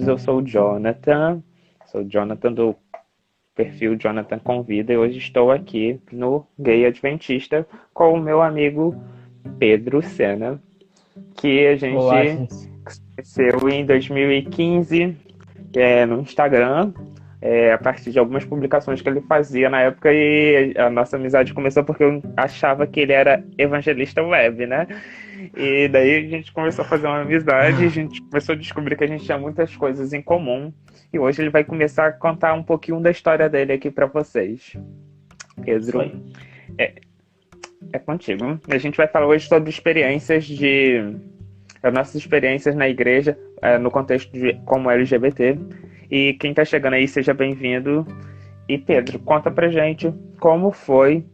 Eu sou sou o Jonathan do perfil Jonathan Convida e hoje estou aqui no Gay Adventista com o meu amigo Pedro Sena, que a Olá, gente gente. conheceu em 2015 no Instagram, a partir de algumas publicações que ele fazia na época e a nossa amizade começou porque eu achava que ele era evangelista web, né? E daí a gente começou a fazer uma amizade, a gente começou a descobrir que a gente tinha muitas coisas em comum. E hoje ele vai começar a contar um pouquinho da história dele aqui para vocês. Isso Pedro, aí. é, é contigo. A gente vai falar hoje sobre experiências as nossas experiências na igreja, no contexto de como LGBT. E quem está chegando aí, seja bem-vindo. E Pedro, conta pra gente como foi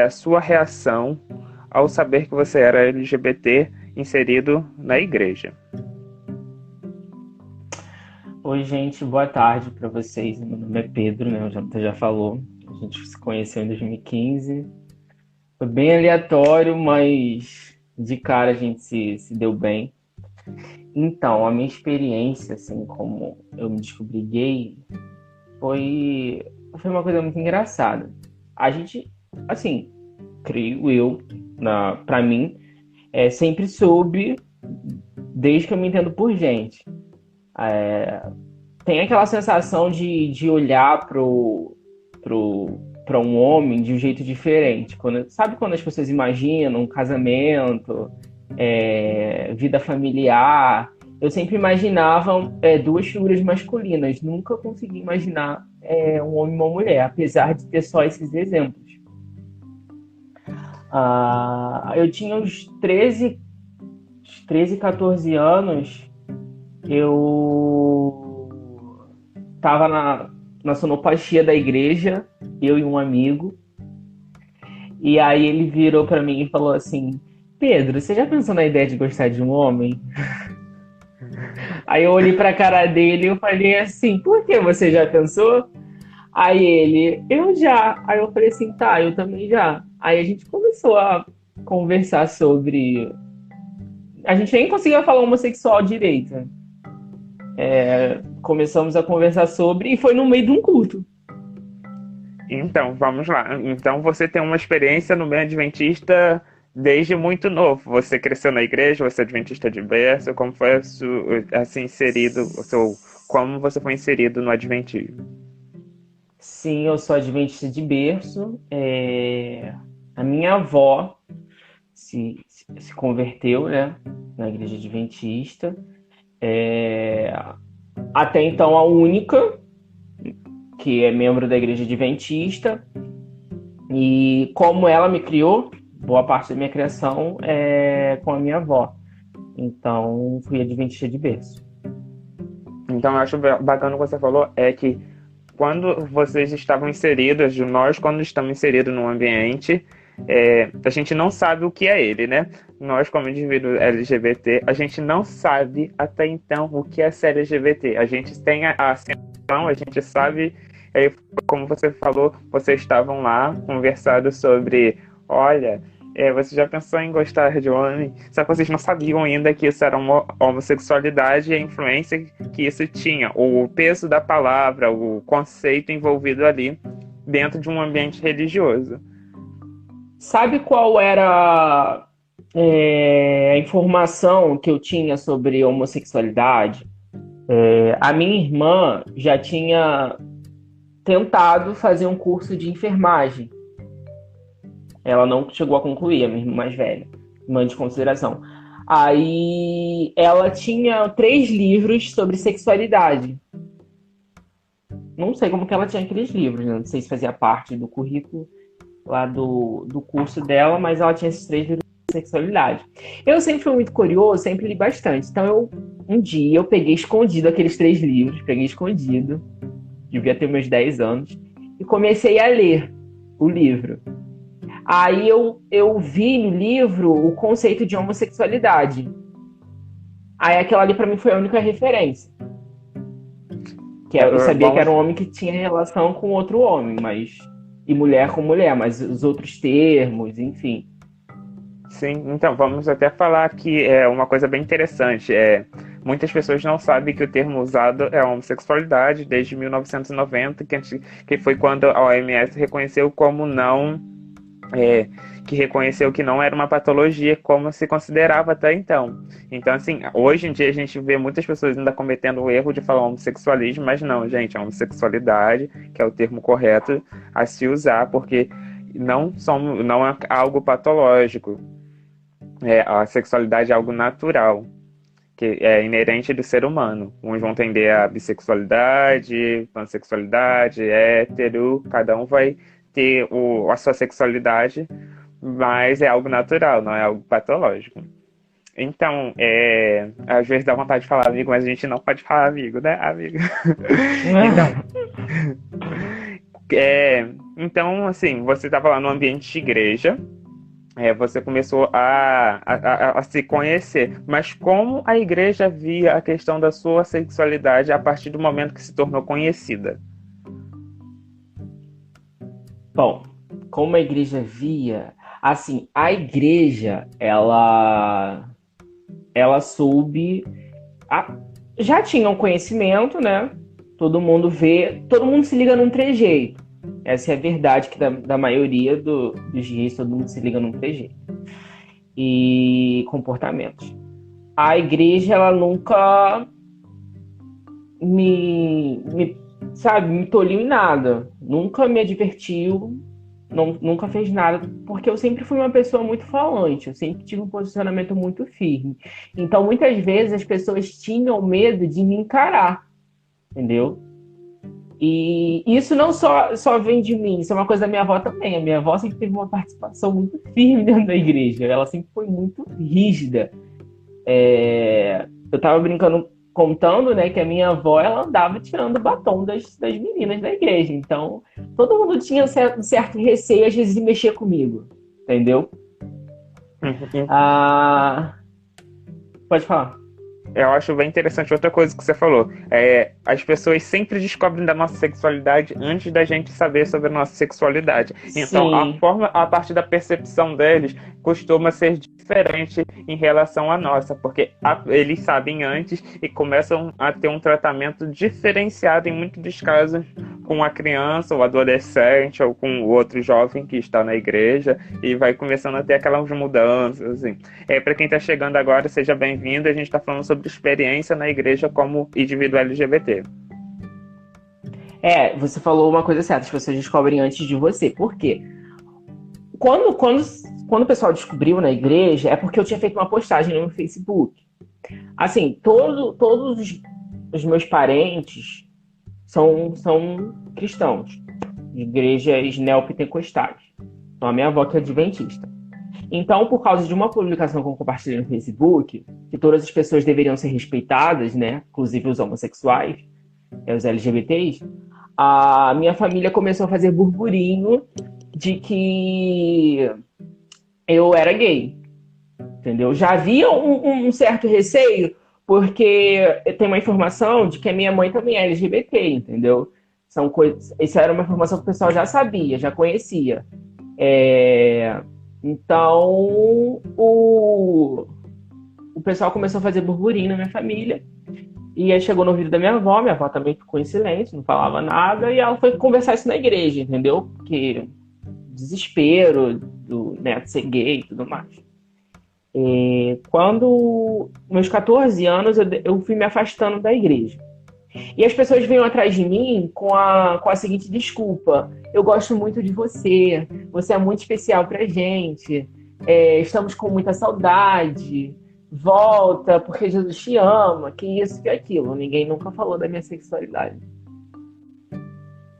a sua reação ao saber que você era LGBT inserido na igreja. Oi, gente. Boa tarde para vocês. Meu nome é Pedro, né? O Jonathan já falou. A gente se conheceu em 2015. Foi bem aleatório, mas de cara a gente se deu bem. Então, a minha experiência, assim, como eu me descobri gay, foi, foi uma coisa muito engraçada. A gente, assim, creio eu, pra mim, sempre soube, desde que eu me entendo por gente. Tem aquela sensação de olhar para um homem de um jeito diferente. Sabe quando as pessoas imaginam um casamento, vida familiar? Eu sempre imaginava duas figuras masculinas, nunca consegui imaginar um homem e uma mulher, apesar de ter só esses exemplos. Eu tinha uns 13, 14 anos, eu tava na sonoplastia da igreja, eu e um amigo, e aí ele virou pra mim e falou assim: Pedro, você já pensou na ideia de gostar de um homem? Aí eu olhei pra cara dele e eu falei assim: por que você já pensou? Aí ele: eu já. Aí eu falei assim: tá, eu também já. Aí a gente começou a conversar sobre. A gente nem conseguia falar homossexual direito. Começamos a conversar sobre e foi no meio de um culto. Então, vamos lá. Então, você tem uma experiência no meio adventista desde muito novo. Você cresceu na igreja, você é adventista de berço, como foi assim, inserido, como você foi inserido no adventismo? Sim, eu sou adventista de berço. A minha avó se converteu, né, na igreja adventista. É, Até então, a única que é membro da igreja adventista. E como ela me criou, boa parte da minha criação é com a minha avó. Então, fui adventista de berço. Então, eu acho bacana o que você falou, é que quando vocês estavam inseridos, nós, quando estamos inseridos num ambiente, a gente não sabe o que é ele, né? Nós, como indivíduo LGBT, a gente não sabe até então o que é ser LGBT. A gente tem a sensação, a gente sabe, como você falou, vocês estavam lá conversando sobre, olha, você já pensou em gostar de homem? Só que vocês não sabiam ainda que isso era uma homossexualidade e a influência que isso tinha, o peso da palavra, o conceito envolvido ali dentro de um ambiente religioso. Sabe qual era a informação que eu tinha sobre homossexualidade? A minha irmã já tinha tentado fazer um curso de enfermagem. Ela não chegou a concluir, a minha irmã mais velha, irmã de consideração. Aí ela tinha 3 livros sobre sexualidade. Não sei como que ela tinha aqueles livros, né? Não sei se fazia parte do currículo lá do curso dela, mas ela tinha esses 3 livros de sexualidade. Eu sempre fui muito curioso, sempre li bastante. Então um dia eu peguei escondido aqueles 3 livros, peguei escondido, devia ter meus 10 anos, e comecei a ler o livro. Aí eu vi no livro o conceito de homossexualidade. Aí aquela ali pra mim foi a única referência. Eu sabia que Vamos, era um homem que tinha relação com outro homem, mas e mulher com mulher, mas os outros termos, enfim. sim, então vamos até falar que é uma coisa bem interessante. muitas pessoas não sabem que o termo usado é homossexualidade desde 1990, que foi quando a OMS reconheceu como não, que reconheceu que não era uma patologia como se considerava até então. Então, assim, hoje em dia a gente vê muitas pessoas ainda cometendo o erro de falar homossexualismo, mas não, gente, é homossexualidade, que é o termo correto a se usar, porque não é algo patológico. A sexualidade é algo natural, que é inerente do ser humano. Uns vão tender a bissexualidade, pansexualidade, hétero, cada um vai ter a sua sexualidade, mas é algo natural, não é algo patológico. Então, às vezes dá vontade de falar amigo, mas a gente não pode falar amigo, né, amigo? Então, assim, você estava lá no ambiente de igreja, você começou a se conhecer, mas como a igreja via a questão da sua sexualidade a partir do momento que se tornou conhecida? Bom, como a igreja via, assim, a igreja, ela soube, já tinha um conhecimento, né? Todo mundo vê, todo mundo se liga num trejeito. Essa é a verdade, que da maioria dos dias todo mundo se liga num trejeito. E comportamentos. A igreja, ela nunca me tolhiu em nada. Nunca me advertiu, nunca fez nada, porque eu sempre fui uma pessoa muito falante, eu sempre tive um posicionamento muito firme. Então, muitas vezes, as pessoas tinham medo de me encarar, entendeu? E isso não só vem de mim, isso é uma coisa da minha avó também. A minha avó sempre teve uma participação muito firme dentro da igreja, ela sempre foi muito rígida. Eu tava brincando, contando, né, que a minha avó, ela andava tirando o batom das meninas da igreja. Então, todo mundo tinha um certo receio, às vezes, de mexer comigo, entendeu? Pode falar. Eu acho bem interessante outra coisa que você falou. As pessoas sempre descobrem da nossa sexualidade antes da gente saber sobre a nossa sexualidade. Então, Sim. a partir da percepção deles, costuma ser diferente em relação à nossa, porque eles sabem antes e começam a ter um tratamento diferenciado em muitos dos casos com a criança, ou adolescente, ou com o outro jovem que está na igreja, e vai começando a ter aquelas mudanças, assim. Para quem está chegando agora, seja bem-vindo. A gente está falando sobre experiência na igreja como indivíduo LGBT. Você falou uma coisa certa, as pessoas descobrem antes de você. Por quê? Quando o pessoal descobriu na igreja, é porque eu tinha feito uma postagem no Facebook. Assim, todos os meus parentes são cristãos, de igrejas neopentecostais. Então, a minha avó que é adventista. Então, por causa de uma publicação que eu compartilhei no Facebook, que todas as pessoas deveriam ser respeitadas, né? Inclusive os homossexuais, os LGBTs, a minha família começou a fazer burburinho de que eu era gay, entendeu? Já havia um certo receio, porque tem uma informação de que a minha mãe também é LGBT, entendeu? Isso era uma informação que o pessoal já sabia, já conhecia. Então, o pessoal começou a fazer burburinho na minha família. E aí chegou no ouvido da minha avó também ficou em silêncio, não falava nada, e ela foi conversar isso na igreja, entendeu? Porque desespero do neto ser gay e tudo mais. Quando, meus 14 anos, eu fui me afastando da igreja. E as pessoas vinham atrás de mim com a seguinte desculpa: eu gosto muito de você, você é muito especial pra gente, estamos com muita saudade, volta, porque Jesus te ama, que isso, que aquilo. Ninguém nunca falou da minha sexualidade.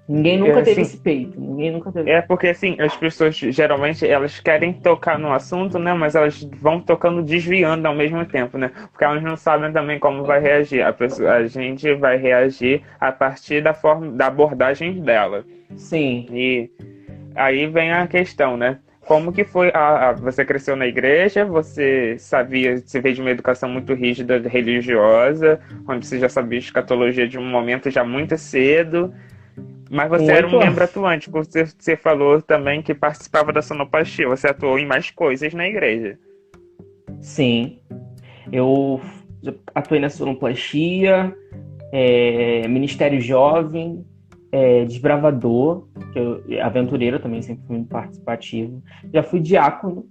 Ninguém nunca teve esse peito. Ninguém nunca teve. Porque assim, as pessoas geralmente elas querem tocar no assunto, né? Mas elas vão tocando, desviando ao mesmo tempo, né? Porque elas não sabem também como vai reagir. A gente vai reagir a partir da abordagem dela. Sim. E aí vem a questão, né? Como que foi? Você cresceu na igreja, você veio de uma educação muito rígida, religiosa, onde você já sabia escatologia de um momento já muito cedo. Mas você era um membro atuante, você falou também que participava da sonoplastia, você atuou em mais coisas na igreja. Sim. Eu atuei na sonoplastia, Ministério Jovem, desbravador, aventureiro também, sempre fui muito participativo. Já fui diácono.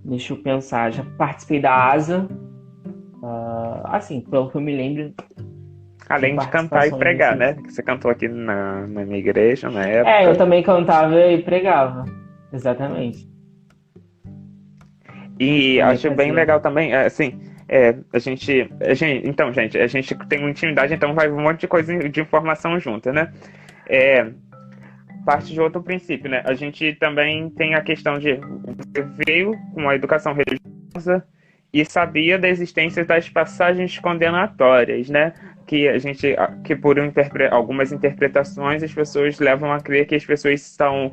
Deixa eu pensar, já participei da ASA. Assim, pelo que eu me lembro. Além de cantar e pregar, né? Que você cantou aqui na minha igreja na época. Eu também cantava e pregava. Exatamente. E também acho bem legal também, assim, então, gente, a gente tem uma intimidade, então vai um monte de coisa de informação junto, né? Parte de outro princípio, né? A gente também tem a questão de você veio com a educação religiosa e sabia da existência das passagens condenatórias, né? Que por algumas interpretações as pessoas levam a crer que as pessoas são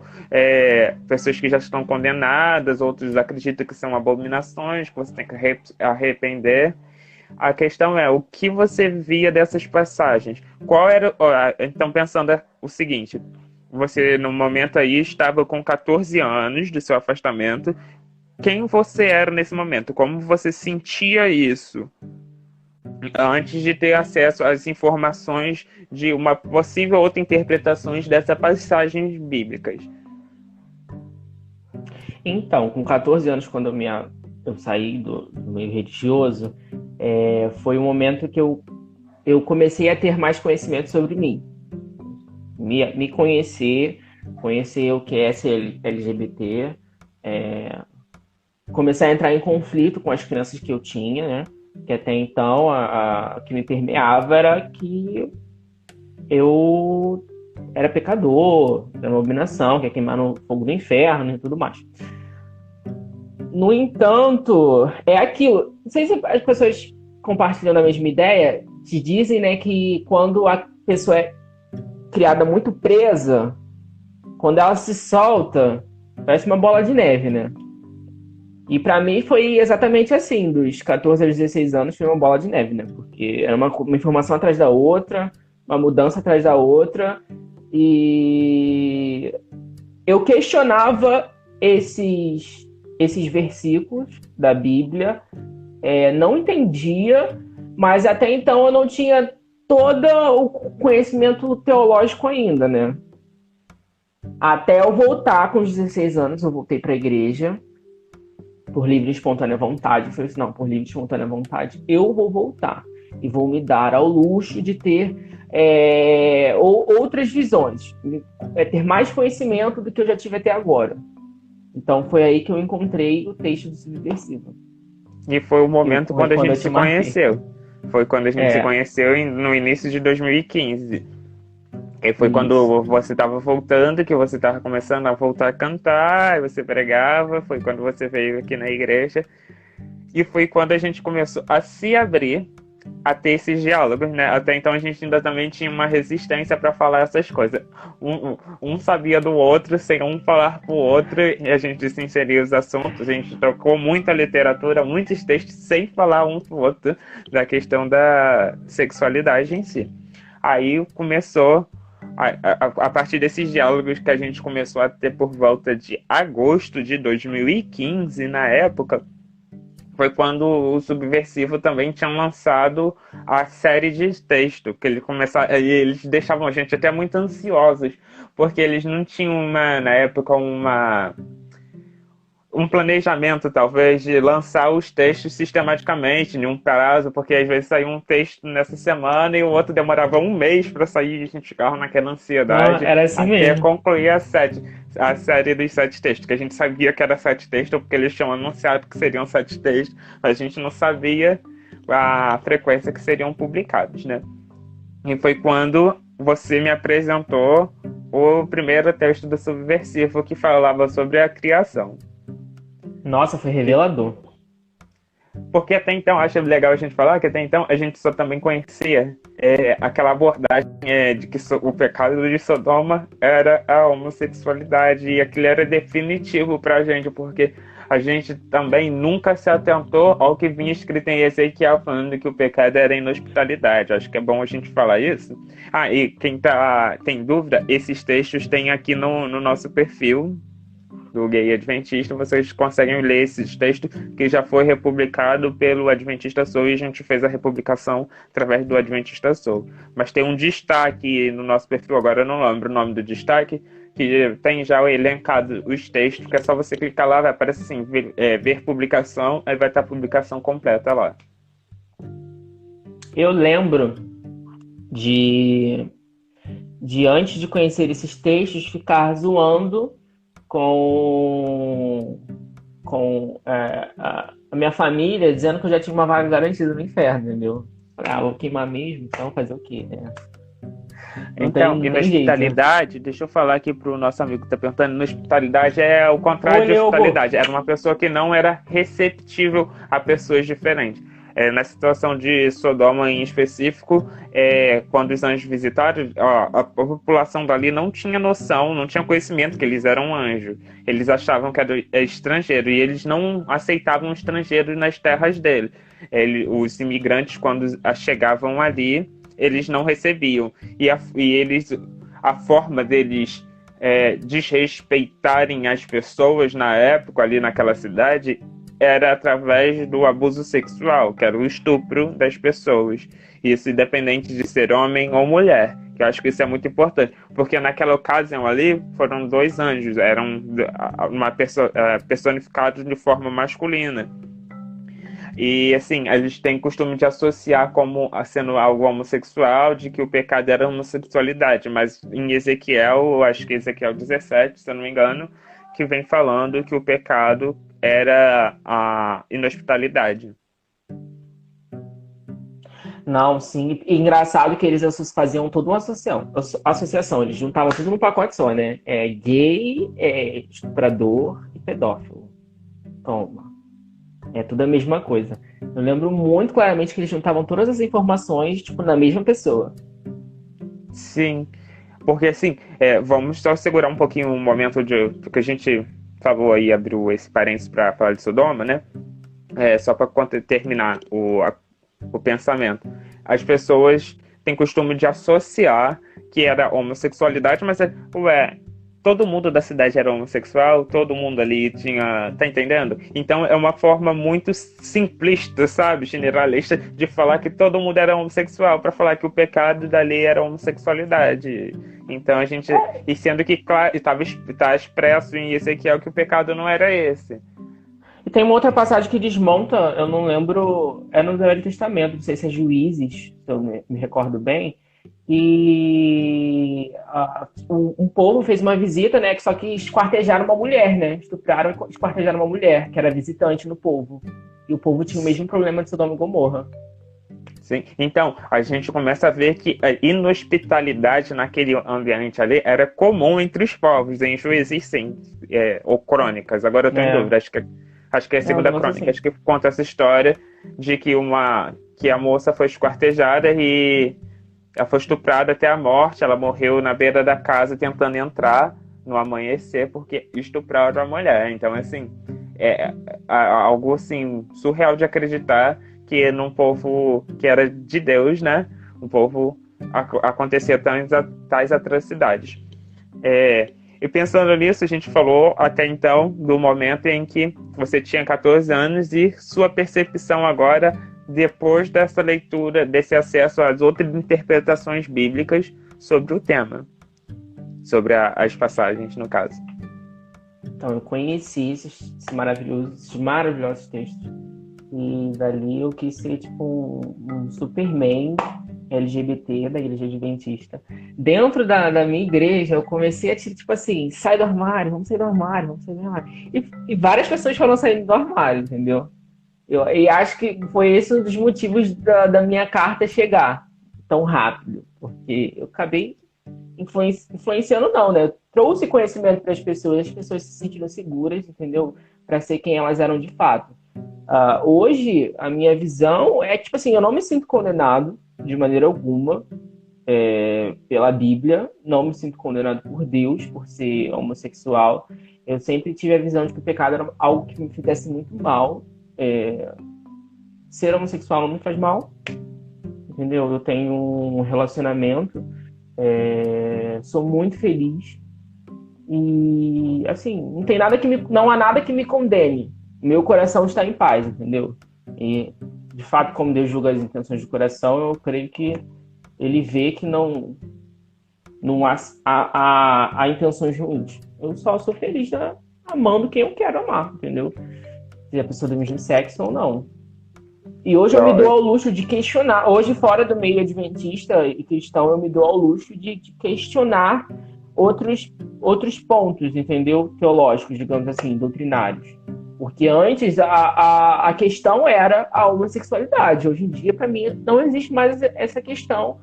pessoas que já estão condenadas, outros acreditam que são abominações, que você tem que arrepender. A questão é, o que você via dessas passagens? Qual era... Então, pensando o seguinte, você no momento aí estava com 14 anos do seu afastamento. Quem você era nesse momento? Como você sentia isso? Antes de ter acesso às informações de uma possível outra interpretações dessas passagens bíblicas. Então, com 14 anos, quando eu saí do meio religioso, foi um momento que eu comecei a ter mais conhecimento sobre mim. Me conhecer o que é ser LGBT, começar a entrar em conflito com as crenças que eu tinha, né? Que até então a que me permeava era que eu era pecador, era uma abominação, que ia queimar no fogo do inferno e tudo mais. No entanto, é aquilo. Não sei se as pessoas compartilhando a mesma ideia te dizem, né, que quando a pessoa é criada muito presa, quando ela se solta, parece uma bola de neve, né? E pra mim foi exatamente assim, dos 14 aos 16 anos foi uma bola de neve, né? Porque era uma informação atrás da outra, uma mudança atrás da outra, e eu questionava esses versículos da Bíblia, não entendia, mas até então eu não tinha todo o conhecimento teológico ainda, né? Até eu voltar com os 16 anos, eu voltei pra igreja, por livre e espontânea vontade. Eu falei assim, não, por livre e espontânea vontade, eu vou voltar. E vou me dar ao luxo de ter outras visões. Ter mais conhecimento do que eu já tive até agora. Então foi aí que eu encontrei o texto do Subversivo. E foi o momento quando a gente se conheceu. Foi quando a gente se conheceu no início de 2015. E foi quando você estava voltando, que você estava começando a voltar a cantar, e você pregava, foi quando você veio aqui na igreja. E foi quando a gente começou a se abrir, a ter esses diálogos, né? Até então a gente ainda também tinha uma resistência para falar essas coisas. Um sabia do outro, sem um falar pro outro, e a gente se inseria os assuntos, a gente trocou muita literatura, muitos textos, sem falar um pro outro da questão da sexualidade em si. Aí começou... A partir desses diálogos que a gente começou a ter por volta de agosto de 2015, na época, foi quando o Subversivo também tinha lançado a série de texto, que eles deixavam a gente até muito ansiosos, porque eles não tinham, na época, um planejamento, talvez, de lançar os textos sistematicamente, em um prazo, porque às vezes saía um texto nessa semana e o outro demorava um mês para sair e a gente ficava naquela ansiedade era assim até mesmo. Concluir a série dos 7 textos, que a gente sabia que era 7 textos, porque eles tinham anunciado que seriam 7 textos, mas a gente não sabia a frequência que seriam publicados, né? E foi quando você me apresentou o primeiro texto do Subversivo, que falava sobre a criação. Nossa, foi revelador. Porque até então, acho legal a gente falar que até então a gente só também conhecia aquela abordagem de que o pecado de Sodoma era a homossexualidade, e aquilo era definitivo pra gente, porque a gente também nunca se atentou ao que vinha escrito em Ezequiel falando que o pecado era inhospitalidade. Acho que é bom a gente falar isso. E quem tem dúvida, esses textos tem aqui no nosso perfil do Gay Adventista, vocês conseguem ler esses textos que já foi republicado pelo Adventista Soul e a gente fez a republicação através do Adventista Soul. Mas tem um destaque no nosso perfil, agora eu não lembro o nome do destaque, que tem já elencado os textos, que é só você clicar lá, vai aparecer assim, ver publicação, aí vai estar a publicação completa lá. Eu lembro de antes de conhecer esses textos, ficar zoando com a minha família, dizendo que eu já tinha uma vaga garantida no inferno, entendeu? Vou queimar mesmo, então fazer o quê, né? Então, inhospitalidade, deixa eu falar aqui pro nosso amigo que tá perguntando, inhospitalidade é o contrário de hospitalidade. Era uma pessoa que não era receptível a pessoas diferentes. Na situação de Sodoma em específico, quando os anjos visitaram, a população dali não tinha noção, não tinha conhecimento que eles eram anjos. Eles achavam que era estrangeiro e eles não aceitavam estrangeiros nas terras dele. Os imigrantes, quando chegavam ali, eles não recebiam. E a forma deles desrespeitarem as pessoas na época, ali naquela cidade, era através do abuso sexual, que era o estupro das pessoas. Isso independente de ser homem ou mulher, que eu acho que isso é muito importante, porque naquela ocasião ali foram 2 anjos, eram personificados de forma masculina. E assim, a gente tem costume de associar como sendo algo homossexual, de que o pecado era a homossexualidade, mas em Ezequiel, acho que Ezequiel 17, se eu não me engano, que vem falando que o pecado era a inhospitalidade. Não, sim. E engraçado que eles faziam toda uma associação. Eles juntavam tudo num pacote só, né? Gay, estuprador e pedófilo. Toma. É tudo a mesma coisa. Eu lembro muito claramente que eles juntavam todas as informações, tipo, na mesma pessoa. Sim. Porque assim, vamos só segurar um pouquinho o momento porque a gente falou aí, abriu esse parênteses para falar de Sodoma, né? Só para terminar o pensamento. As pessoas têm costume de associar que era homossexualidade, mas todo mundo da cidade era homossexual, todo mundo ali tinha... Tá entendendo? Então é uma forma muito simplista, sabe? Generalista, de falar que todo mundo era homossexual, para falar que o pecado da lei era a homossexualidade. Então a gente... E sendo que, claro, tá expresso em Ezequiel que o pecado não era esse. E tem uma outra passagem que desmonta, eu não lembro, é no Velho Testamento, não sei se é Juízes, se eu me recordo bem, e um povo fez uma visita, né, que só que esquartejaram uma mulher, né, estupraram e esquartejaram uma mulher, que era visitante no povo, e o povo tinha o mesmo problema de Sodoma e Gomorra. Sim. Então, a gente começa a ver que a inhospitalidade naquele ambiente ali era comum entre os povos, em Juízes, sim, ou Crônicas, agora eu tenho dúvida, acho que é a segunda crônica, assim. Acho que conta essa história de que a moça foi esquartejada e ela foi estuprada até a morte, ela morreu na beira da casa tentando entrar no amanhecer porque estupraram a mulher. Então, assim, é algo assim, surreal de acreditar que num povo que era de Deus, né, um povo acontecia tais atrocidades. E pensando nisso, a gente falou até então do momento em que você tinha 14 anos e sua percepção agora, depois dessa leitura, desse acesso às outras interpretações bíblicas sobre o tema, sobre as passagens, no caso. Então, eu conheci esses maravilhosos textos. E dali eu quis ser tipo um Superman LGBT da igreja adventista. Dentro da minha igreja, eu comecei a tipo assim, sai do armário, vamos sair do armário, vamos sair do armário. E várias pessoas foram saindo do armário, entendeu? E acho que foi esse um dos motivos da minha carta chegar tão rápido. Porque eu acabei influenciando, não, né? Eu trouxe conhecimento para as pessoas se sentiram seguras, entendeu? Para ser quem elas eram de fato. Hoje, a minha visão é tipo assim, eu não me sinto condenado de maneira alguma pela Bíblia, não me sinto condenado por Deus por ser homossexual. Eu sempre tive a visão de que o pecado era algo que me fizesse muito mal. Ser homossexual não me faz mal, entendeu? Eu tenho um relacionamento, sou muito feliz, E, assim, não há nada que me condene. Meu coração está em paz, entendeu? E, de fato, como Deus julga as intenções do coração, eu creio que ele vê que não há intenções ruins. Eu só sou feliz, né, amando quem eu quero amar, entendeu? Se a pessoa do mesmo sexo ou não. E hoje eu me dou ao luxo de questionar. Hoje, fora do meio adventista e cristão, eu me dou ao luxo de questionar outros pontos, entendeu? Teológicos, digamos assim, doutrinários. Porque antes a questão era a homossexualidade. Hoje em dia, para mim, não existe mais essa questão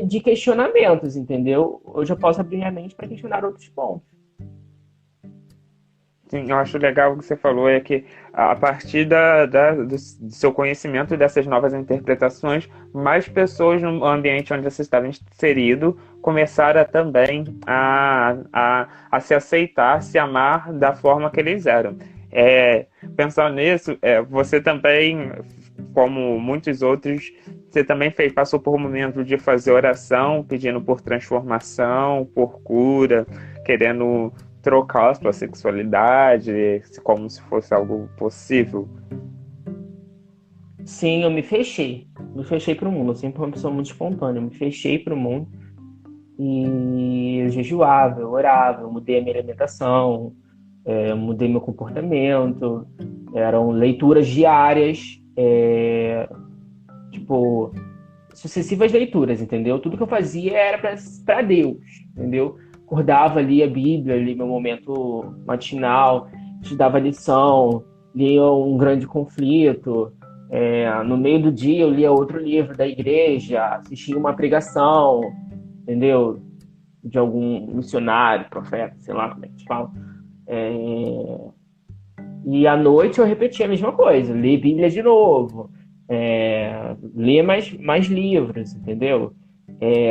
de questionamentos, entendeu? Hoje eu posso abrir minha mente para questionar outros pontos. Sim, eu acho legal o que você falou é que a partir do seu conhecimento dessas novas interpretações, mais pessoas no ambiente onde você estava inserido começaram também a se aceitar, se amar da forma que eles eram. Pensando nisso, você também, como muitos outros, você também passou por um momento de fazer oração, pedindo por transformação, por cura, querendo trocar a sua sexualidade, como se fosse algo possível. Sim, eu me fechei. Me fechei para o mundo. Eu sempre fui uma pessoa muito espontânea. Eu me fechei para o mundo. E eu jejuava, eu orava, eu mudei a minha alimentação, eu mudei meu comportamento. Eram leituras diárias, tipo, sucessivas leituras, entendeu? Tudo que eu fazia era para Deus, entendeu? Acordava, lia a Bíblia, lia meu momento matinal, estudava lição, lia um grande conflito. No meio do dia eu lia outro livro da igreja, assistia uma pregação, entendeu? De algum missionário, profeta, sei lá como é que se fala. E à noite eu repetia a mesma coisa, ler Bíblia de novo, ler mais livros, entendeu?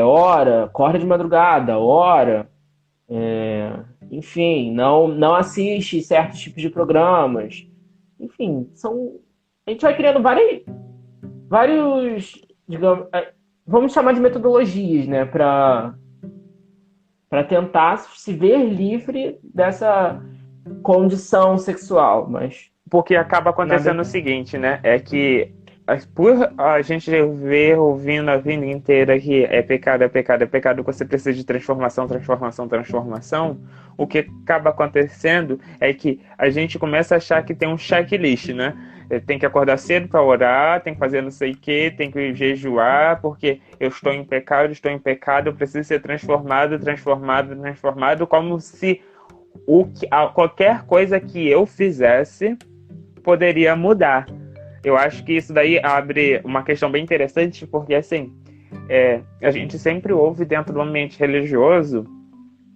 Ora, acorda de madrugada, ora, enfim, não assiste certos tipos de programas. Enfim, a gente vai criando vários, digamos, vamos chamar de metodologias, né, para tentar se ver livre dessa condição sexual, mas Porque acaba acontecendo nada. o seguinte, né? É que por a gente ver ouvindo a vida inteira que é pecado, é pecado, é pecado, você precisa de transformação, transformação, transformação, o que acaba acontecendo é que a gente começa a achar que tem um checklist, né? Tem que acordar cedo para orar, tem que fazer não sei o quê, tem que jejuar, porque eu estou em pecado, eu preciso ser transformado, transformado, transformado, como se qualquer coisa que eu fizesse poderia mudar. Eu acho que isso daí abre uma questão bem interessante, porque assim, a gente sempre ouve dentro do ambiente religioso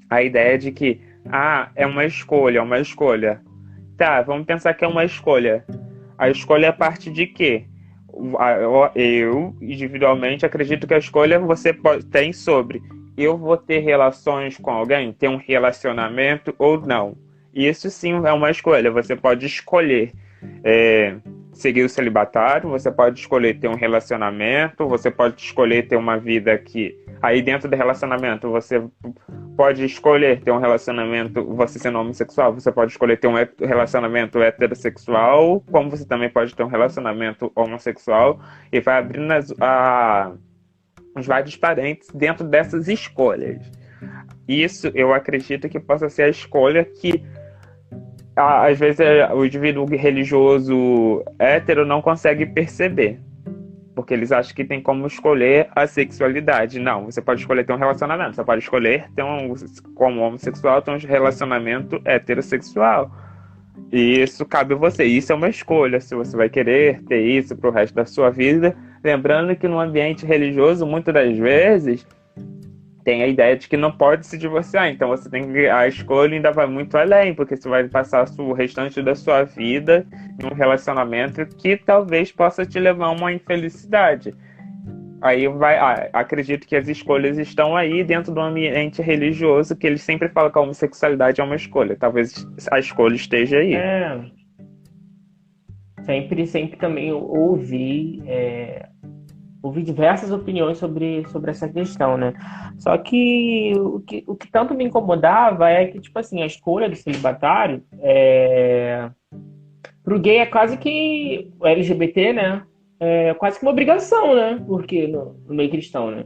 a ideia de que, é uma escolha, é uma escolha. Tá, vamos pensar que é uma escolha. A escolha é parte de quê? Eu, individualmente, acredito que a escolha você tem sobre eu vou ter relações com alguém, ter um relacionamento ou não. Isso sim é uma escolha. Você pode escolher seguir o celibatário, você pode escolher ter um relacionamento, você pode escolher ter uma vida que aí dentro do relacionamento você pode escolher ter um relacionamento, você sendo homossexual, você pode escolher ter um relacionamento heterossexual, como você também pode ter um relacionamento homossexual, e vai abrindo os vários parentes dentro dessas escolhas. Isso eu acredito que possa ser a escolha que às vezes o indivíduo religioso hétero não consegue perceber. Porque eles acham que tem como escolher a sexualidade. Não, você pode escolher ter um relacionamento. Você pode escolher ter como homossexual, ter um relacionamento heterossexual. E isso cabe a você. Isso é uma escolha, se você vai querer ter isso pro resto da sua vida. Lembrando que no ambiente religioso, muitas das vezes, tem a ideia de que não pode se divorciar. Então você tem que, a escolha ainda vai muito além, porque você vai passar o restante da sua vida em um relacionamento que talvez possa te levar a uma infelicidade. Aí acredito que as escolhas estão aí dentro do ambiente religioso, que eles sempre falam que a homossexualidade é uma escolha. Talvez a escolha esteja aí. Sempre também ouvi ouvi diversas opiniões sobre essa questão, né? Só que o que tanto me incomodava é que, tipo assim, a escolha do celibatário pro gay é quase que o LGBT, né? É quase que uma obrigação, né? Porque no meio cristão, né?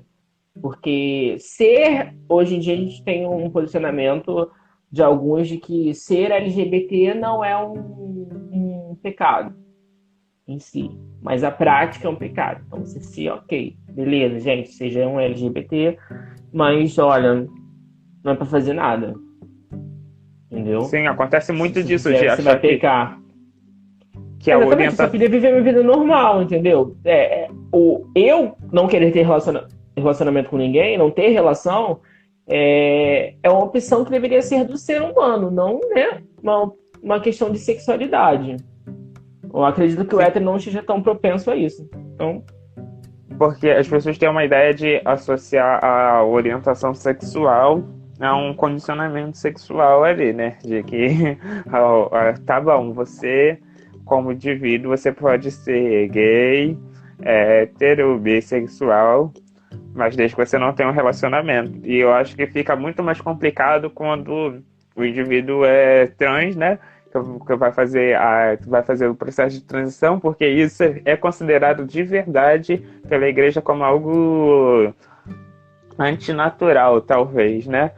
Porque hoje em dia a gente tem um posicionamento de alguns de que ser LGBT não é um pecado em si, mas a prática é um pecado. Então você se, ok, beleza, gente, seja um LGBT, mas olha, não é pra fazer nada, entendeu? Sim, acontece Se muito você disso, de fizer, você vai achar pecar. que a Exatamente, eu só orientação. queria viver minha vida normal, entendeu? O eu não querer ter relacionamento com ninguém, não ter relação, é uma opção que deveria ser do ser humano, não, né, uma questão de sexualidade. Eu acredito que o hétero não esteja tão propenso a isso. Então, Porque as pessoas têm uma ideia de associar a orientação sexual a um condicionamento sexual ali, né? De que, tá bom, você, como indivíduo, você pode ser gay, hétero, bissexual, mas desde que você não tenha um relacionamento. E eu acho que fica muito mais complicado quando o indivíduo é trans, né? Que vai fazer o processo de transição, porque isso é considerado de verdade pela igreja como algo antinatural, talvez, né?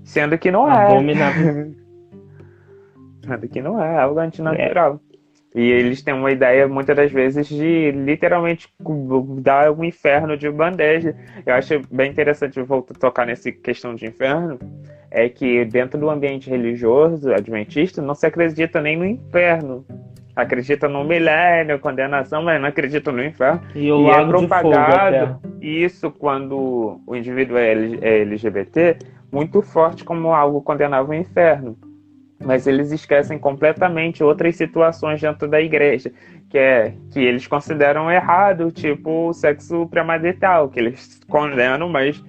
Sendo que não é. abominável. Sendo que não é algo antinatural. E eles têm uma ideia, muitas das vezes, de literalmente dar um inferno de bandeja. Eu acho bem interessante voltar a tocar nessa questão de inferno, é que dentro do ambiente religioso adventista não se acredita nem no inferno. Acredita no milênio, condenação, mas não acredita no inferno. E o E é lago de fogo propagado até. isso quando o indivíduo é LGBT muito forte como algo condenável ao inferno. Mas eles esquecem completamente outras situações dentro da igreja, que eles consideram errado, tipo o sexo premarital, que eles condenam, mas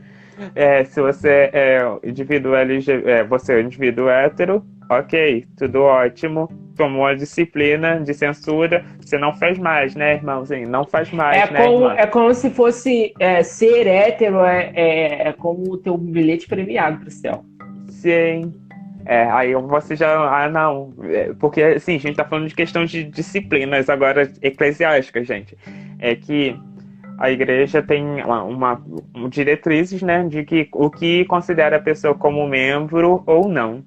se você é indivíduo LGBT, você é indivíduo hétero, ok, tudo ótimo, tomou a disciplina de censura, você não faz mais, né, irmãozinho? Não faz É mais, né, como, irmã? é como se fosse ser hétero é como ter um bilhete premiado pro céu. Sim. Aí você já. Ah, não. Porque, assim, a gente tá falando de questão de disciplinas agora eclesiásticas, gente. É que a igreja tem diretrizes, né, de que o que considera a pessoa como membro ou não.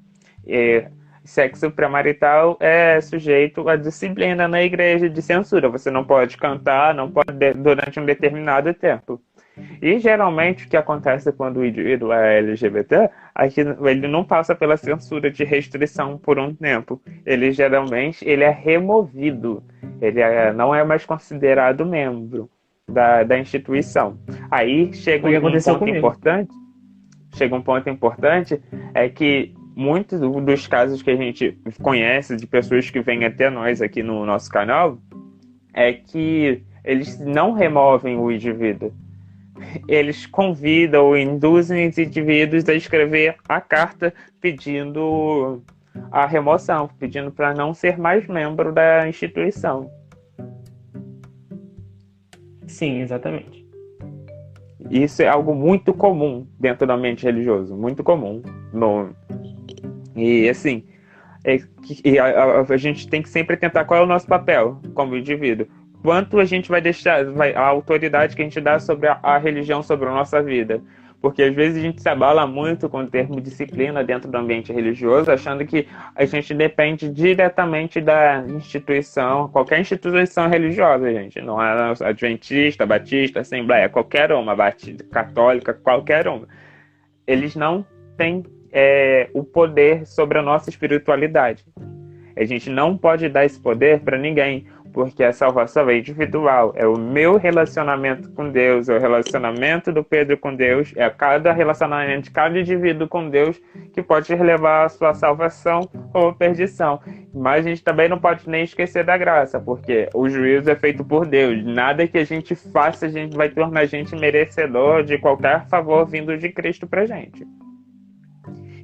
É, sexo premarital é sujeito à disciplina na igreja de censura. Você não pode cantar, não pode durante um determinado tempo. E geralmente o que acontece quando o indivíduo é LGBT é que ele não passa pela censura de restrição por um tempo. Ele geralmente ele é removido. Não é mais considerado membro da instituição. Aí chega Foi o que um aconteceu ponto comigo. importante, é que muitos dos casos que a gente conhece de pessoas que vêm até nós aqui no nosso canal é que eles não removem o indivíduo, eles convidam ou induzem os indivíduos a escrever a carta pedindo a remoção, pedindo para não ser mais membro da instituição. Sim, exatamente. Isso é algo muito comum dentro do ambiente religioso, muito comum. E assim, a gente tem que sempre tentar qual é o nosso papel como indivíduo. Quanto a gente vai deixar, a autoridade que a gente dá sobre a religião, sobre a nossa vida. Porque às vezes a gente se abala muito com o termo disciplina dentro do ambiente religioso, achando que a gente depende diretamente da instituição, qualquer instituição religiosa, gente. Não é adventista, batista, assembleia, qualquer uma, batista, católica, qualquer uma. Eles não têm o poder sobre a nossa espiritualidade. A gente não pode dar esse poder para ninguém, porque a salvação é individual. É o meu relacionamento com Deus, é o relacionamento do Pedro com Deus, é cada relacionamento de cada indivíduo com Deus que pode levar a sua salvação ou a perdição. Mas a gente também não pode nem esquecer da graça, porque o juízo é feito por Deus. Nada que a gente faça a gente vai tornar a gente merecedor de qualquer favor vindo de Cristo pra gente.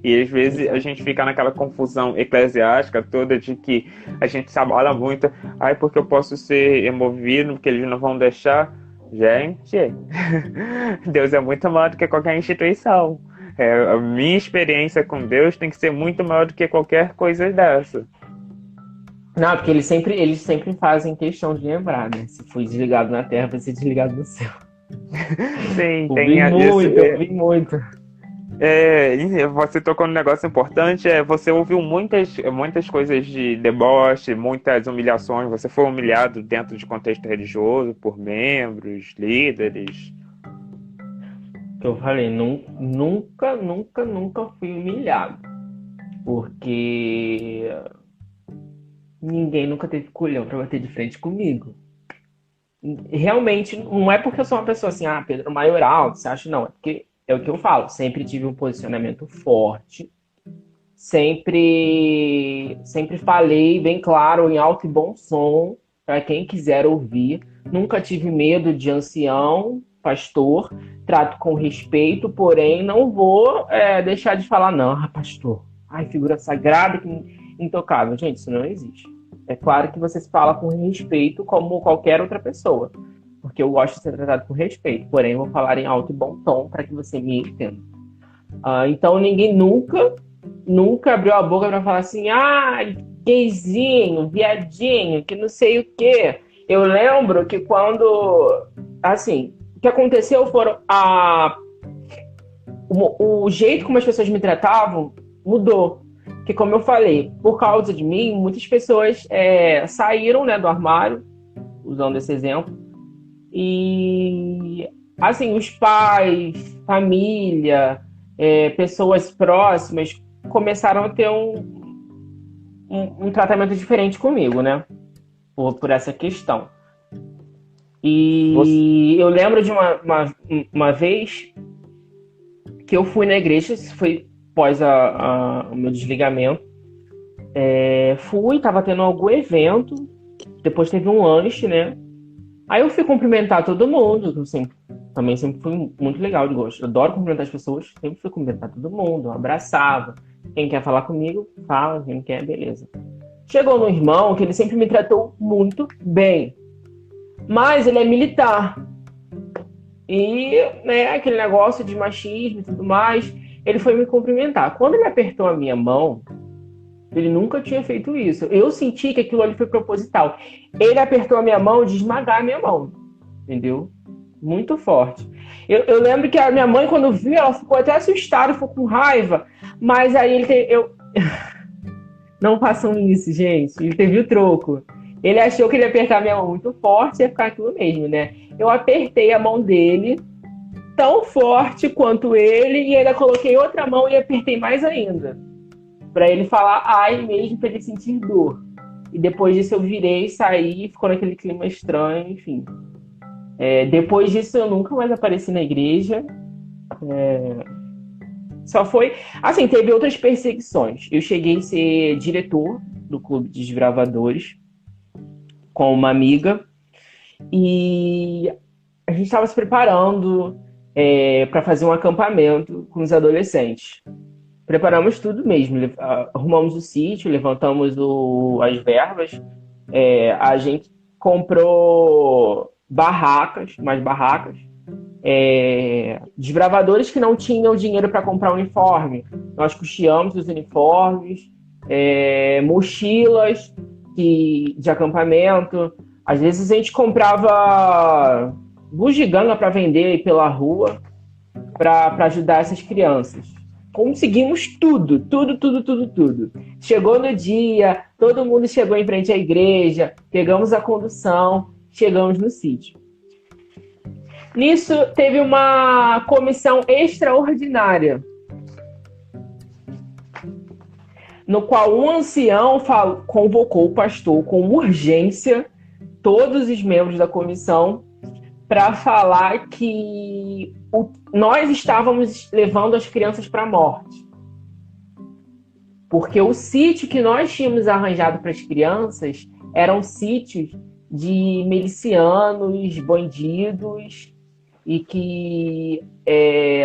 E às vezes a gente fica naquela confusão eclesiástica toda de que a gente se abala muito. Ai, porque eu posso ser removido, porque eles não vão deixar. Gente, Deus é muito maior do que qualquer instituição. A minha experiência com Deus tem que ser muito maior do que qualquer coisa dessa. Não, porque eles sempre fazem questão de lembrar, né? Se foi desligado na Terra, vai ser desligado no céu. Sim, Ouvi muito, ouvi muito. E você tocou num negócio importante, você ouviu muitas coisas de deboche, muitas humilhações, você foi humilhado dentro de contexto religioso por membros, líderes. Que eu falei, nunca, nunca, nunca fui humilhado. Porque ninguém nunca teve culhão pra bater de frente comigo. Realmente, não é porque eu sou uma pessoa assim, Pedro Maioral, você acha? Não, é porque é o que eu falo, sempre tive um posicionamento forte, sempre falei bem claro, em alto e bom som, para quem quiser ouvir. Nunca tive medo de ancião, pastor, trato com respeito, porém não vou deixar de falar, não, pastor, figura sagrada, intocável. Gente, isso não existe. É claro que você se fala com respeito como qualquer outra pessoa, porque eu gosto de ser tratado com respeito, porém eu vou falar em alto e bom tom para que você me entenda. Então ninguém nunca abriu a boca para falar assim, gayzinho, viadinho, que não sei o quê. Eu lembro que quando, assim, o que aconteceu foram o jeito como as pessoas me tratavam mudou. Porque, como eu falei, por causa de mim, muitas pessoas saíram, né, do armário, usando esse exemplo. E, assim, os pais, família, pessoas próximas começaram a ter um tratamento diferente comigo, né? Por essa questão. E eu lembro de uma vez que eu fui na igreja, isso foi após o meu desligamento. Tava tendo algum evento, depois teve um lanche, né? Aí eu fui cumprimentar todo mundo, também sempre fui muito legal de gosto. Eu adoro cumprimentar as pessoas, sempre fui cumprimentar todo mundo, eu abraçava. Quem quer falar comigo, fala, quem quer, beleza. Chegou no irmão, que ele sempre me tratou muito bem. Mas ele é militar. E, né, aquele negócio de machismo e tudo mais, ele foi me cumprimentar. Quando ele apertou a minha mão, ele nunca tinha feito isso. Eu senti que aquilo ali foi proposital. Ele apertou a minha mão de esmagar a minha mão. Entendeu? Muito forte. Eu lembro que a minha mãe, quando viu, ela ficou até assustada, ficou com raiva. Mas aí Não façam isso, gente. Ele teve o troco. Ele achou que ele ia apertar a minha mão muito forte e ia ficar aquilo mesmo, né? Eu apertei a mão dele tão forte quanto ele e ainda coloquei outra mão e apertei mais ainda. Pra ele falar ai mesmo, pra ele sentir dor. E depois disso eu virei, saí, ficou naquele clima estranho, enfim. Depois disso eu nunca mais apareci na igreja. Só foi... Assim, teve outras perseguições. Eu cheguei a ser diretor do Clube de Desbravadores com uma amiga. E a gente estava se preparando para fazer um acampamento com os adolescentes. Preparamos tudo mesmo. Arrumamos o sítio, levantamos as verbas. A gente comprou mais barracas. Desbravadores que não tinham dinheiro para comprar uniforme. Nós custeamos os uniformes, mochilas de acampamento. Às vezes a gente comprava bugiganga para vender aí pela rua para ajudar essas crianças. Conseguimos tudo. Chegou no dia, todo mundo chegou em frente à igreja, pegamos a condução, chegamos no sítio. Nisso, teve uma comissão extraordinária, no qual um ancião convocou o pastor com urgência, todos os membros da comissão, para falar que nós estávamos levando as crianças para a morte. Porque o sítio que nós tínhamos arranjado para as crianças eram sítios de milicianos, bandidos, e que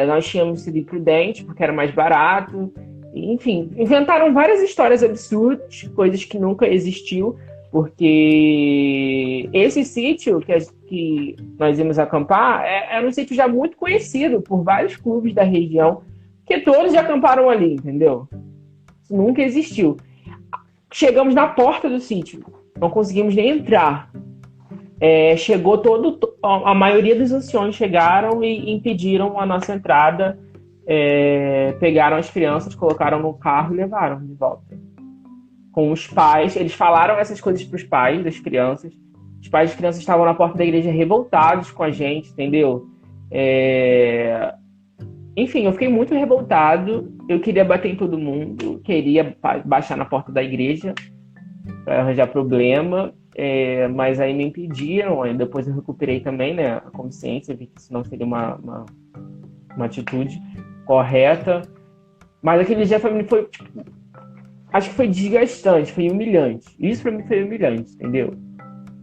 nós tínhamos sido imprudentes porque era mais barato. Enfim, inventaram várias histórias absurdas, coisas que nunca existiu, Porque esse sítio que nós íamos acampar era um sítio já muito conhecido por vários clubes da região, que todos já acamparam ali, entendeu? Isso nunca existiu. Chegamos na porta do sítio, não conseguimos nem entrar. Chegou a maioria dos anciões chegaram e impediram a nossa entrada, pegaram as crianças, colocaram no carro e levaram de volta. Com os pais, eles falaram essas coisas para os pais das crianças. Os pais das crianças estavam na porta da igreja revoltados com a gente, entendeu? Enfim, eu fiquei muito revoltado. Eu queria bater em todo mundo, queria baixar na porta da igreja para arranjar problema, mas aí me impediram. Aí depois eu recuperei também, né, a consciência, vi que isso não seria uma atitude correta. Mas aquele dia foi tipo, acho que foi desgastante, foi humilhante. Isso para mim foi humilhante, entendeu?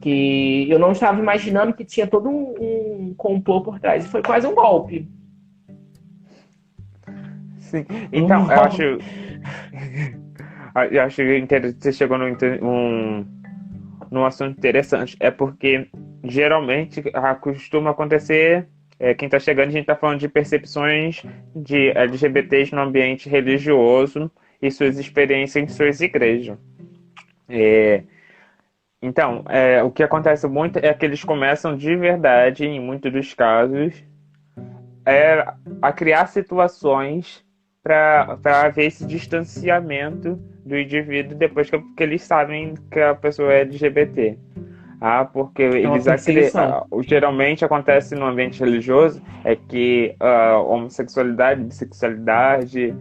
Que eu não estava imaginando que tinha todo um complô por trás. Foi quase um golpe. Sim. Então, eu acho que você chegou num assunto interessante. É porque, geralmente, costuma acontecer... quem está chegando, a gente está falando de percepções de LGBTs no ambiente religioso e suas experiências em suas igrejas. Então, o que acontece muito é que eles começam de verdade, em muitos dos casos, a criar situações para haver esse distanciamento do indivíduo depois que eles sabem que a pessoa é LGBT. Porque geralmente acontece no ambiente religioso que a homossexualidade, bissexualidade,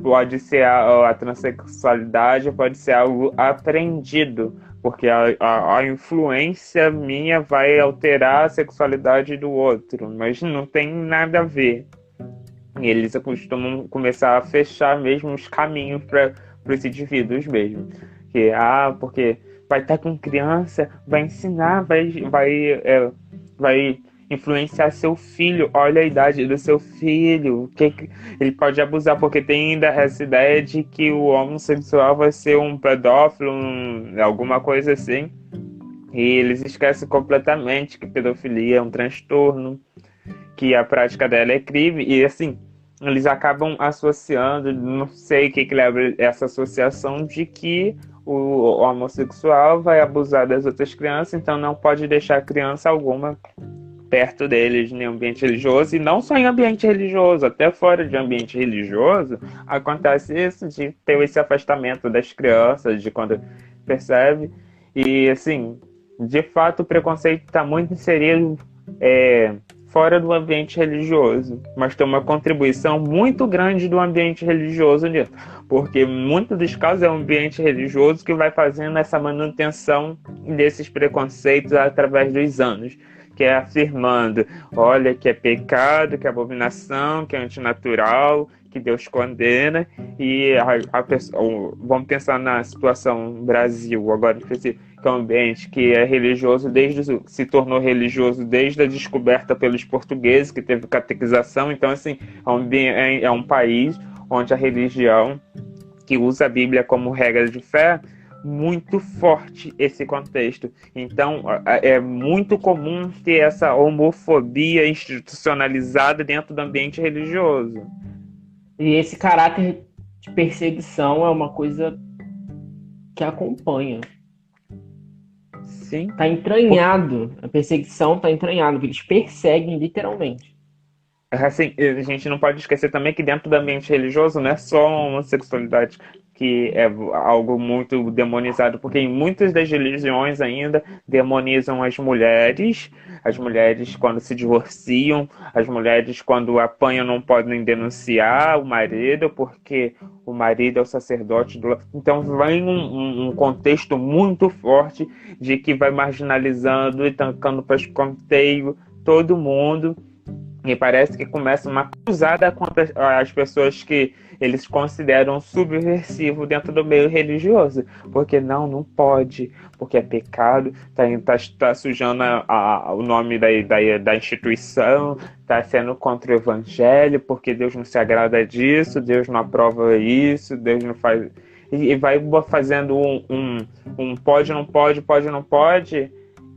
pode ser a transexualidade, pode ser algo aprendido, porque a influência minha vai alterar a sexualidade do outro, mas não tem nada a ver. E eles costumam começar a fechar mesmo os caminhos para os indivíduos mesmo. Porque vai estar com criança, vai ensinar, vai influenciar seu filho. Olha a idade do seu filho, que ele pode abusar, porque tem ainda essa ideia de que o homossexual vai ser um pedófilo, alguma coisa assim. E eles esquecem completamente que pedofilia é um transtorno, que a prática dela é crime, e assim, eles acabam associando, não sei o que leva essa associação de que o homossexual vai abusar das outras crianças, então não pode deixar criança alguma perto deles em ambiente religioso, e não só em ambiente religioso, até fora de ambiente religioso, acontece isso, de ter esse afastamento das crianças, de quando percebe, e assim, de fato o preconceito está muito inserido fora do ambiente religioso, mas tem uma contribuição muito grande do ambiente religioso nisso, porque em muitos dos casos é o ambiente religioso que vai fazendo essa manutenção desses preconceitos através dos anos, que é afirmando, olha, que é pecado, que é abominação, que é antinatural, que Deus condena, e vamos pensar na situação Brasil, agora que é um ambiente que é religioso, se tornou religioso desde a descoberta pelos portugueses, que teve catequização. Então, assim, é um país onde a religião, que usa a Bíblia como regra de fé, muito forte esse contexto. Então, é muito comum ter essa homofobia institucionalizada dentro do ambiente religioso. E esse caráter de perseguição é uma coisa que acompanha. Sim. Tá entranhado. A perseguição tá entranhada, porque eles perseguem literalmente. Assim, a gente não pode esquecer também que dentro do ambiente religioso não é só a homossexualidade que é algo muito demonizado, porque em muitas das religiões ainda demonizam as mulheres quando se divorciam, as mulheres quando apanham não podem denunciar o marido, porque o marido é o sacerdote do... Então vem um contexto muito forte de que vai marginalizando e tancando para escanteio todo mundo. E parece que começa uma cruzada contra as pessoas que eles consideram subversivo dentro do meio religioso. Porque não pode, porque é pecado, tá sujando o nome da instituição, tá sendo contra o evangelho, porque Deus não se agrada disso, Deus não aprova isso, Deus não faz... e vai fazendo um pode, não pode, pode, não pode,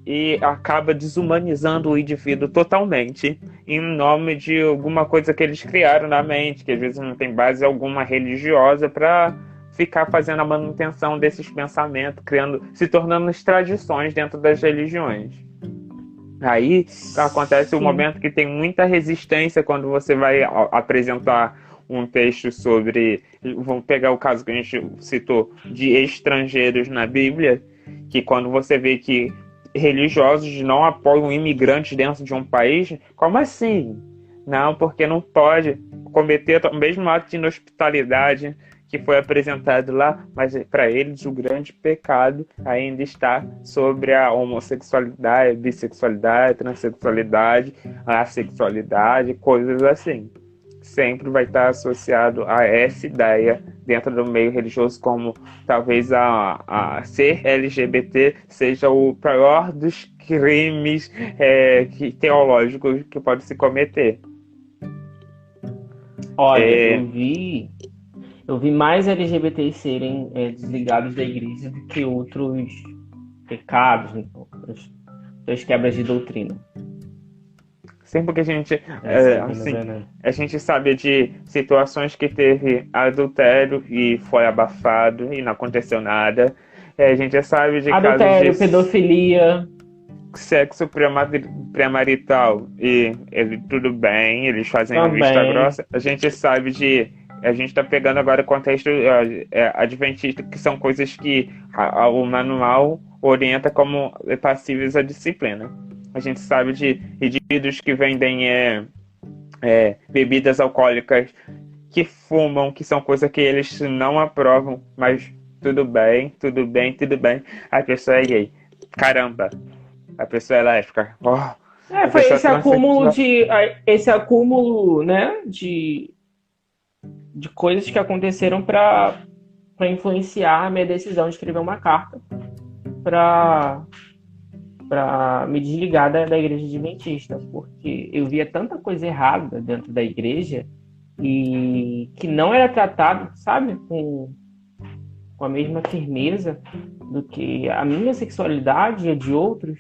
e acaba desumanizando o indivíduo totalmente em nome de alguma coisa que eles criaram na mente, que às vezes não tem base alguma religiosa para ficar fazendo a manutenção desses pensamentos, criando, se tornando tradições dentro das religiões. Aí acontece o momento que tem muita resistência quando você vai apresentar um texto sobre, vamos pegar o caso que a gente citou, de estrangeiros na Bíblia, que quando você vê que religiosos não apoiam imigrantes dentro de um país, como assim? Não, porque não pode cometer o mesmo ato de inhospitalidade que foi apresentado lá, mas para eles o grande pecado ainda está sobre a homossexualidade, bissexualidade, transexualidade, assexualidade, coisas assim. Sempre vai estar associado a essa ideia dentro do meio religioso, como talvez a ser LGBT seja o pior dos crimes teológicos que pode se cometer. Olha, eu vi mais LGBTs serem desligados da igreja do que outros pecados, né? Outras quebras de doutrina. Sempre que a gente sabe de situações que teve adultério e foi abafado e não aconteceu nada. A gente sabe de adultério, casos de pedofilia, sexo pré-marital e tudo bem, eles fazem a vista grossa. A gente sabe a gente está pegando agora o contexto adventista, que são coisas que o manual orienta como passíveis à disciplina. A gente sabe de indivíduos que vendem bebidas alcoólicas, que fumam, que são coisas que eles não aprovam, mas tudo bem, tudo bem, tudo bem. A pessoa é gay. Caramba, a pessoa é lésbica. Foi esse acúmulo, né, de coisas que aconteceram para influenciar a minha decisão de escrever uma carta para me desligar da igreja adventista, porque eu via tanta coisa errada dentro da igreja e que não era tratado, sabe, com a mesma firmeza do que a minha sexualidade e a de outros.